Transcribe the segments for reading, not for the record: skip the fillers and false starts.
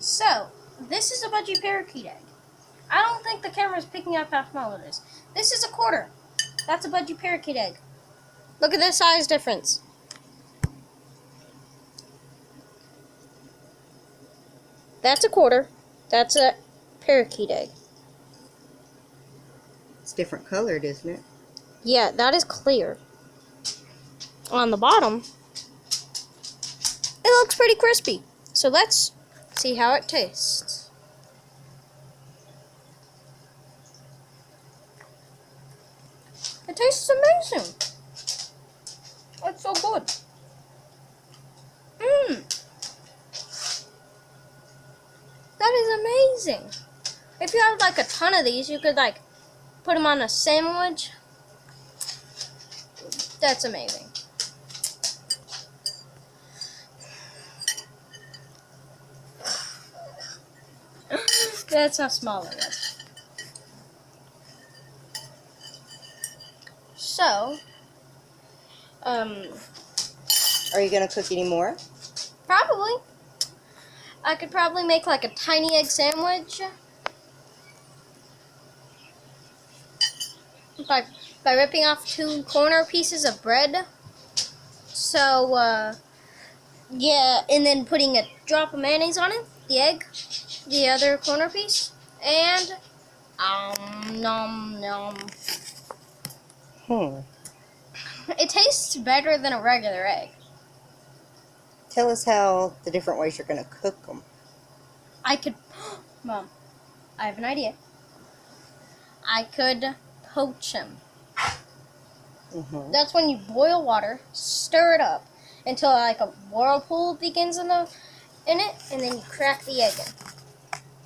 So, this is a budgie parakeet egg. I don't think the camera is picking up how small it is. This is a quarter. That's a budgie parakeet egg. Look at the size difference. That's a quarter. That's a parakeet egg. It's different colored, isn't it? Yeah, that is clear. On the bottom, it looks pretty crispy. So let's see how it tastes. It tastes amazing. It's so good. That is amazing. If you have like a ton of these, you could like put them on a sandwich. That's amazing. That's how small it is. So, Are you gonna cook any more? probably. I could probably make like a tiny egg sandwich by ripping off 2 corner pieces of bread. So, yeah, and then putting a drop of mayonnaise on it, the egg, the other corner piece, and nom nom. It tastes better than a regular egg. Tell us how the different ways you're gonna cook them. I could, Mom, I have an idea. I could poach them. That's when you boil water, stir it up until like a whirlpool begins in it, and then you crack the egg in.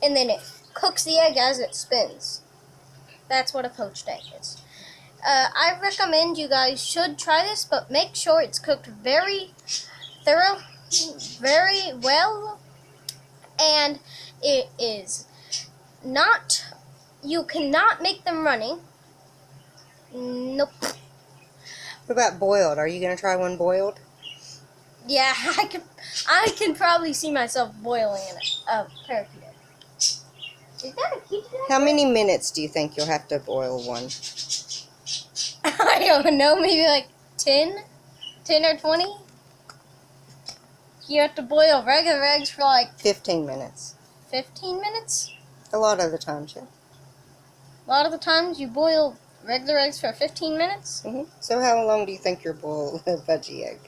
And then it cooks the egg as it spins. That's what a poached egg is. I recommend you guys should try this, but make sure it's cooked very thorough, very well, and it is not, you cannot make them runny. Nope. What about boiled? Are you gonna try one boiled? Yeah, I can probably see myself boiling a parakeet egg. Is that a kitchen egg? How many minutes do you think you'll have to boil one? I don't know, maybe like 10 or 20. You have to boil regular eggs for like 15 minutes. 15 minutes? A lot of the times, yeah. A lot of the times you boil regular eggs for 15 minutes? So how long do you think you'll boil a budgie egg?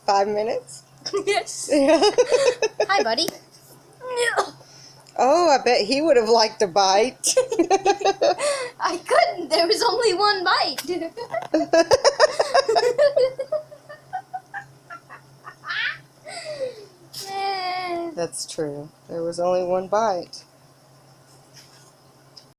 5 minutes? Yes. Hi, buddy. Oh, I bet he would have liked a bite. I couldn't. There was only one bite. That's true. There was only one bite.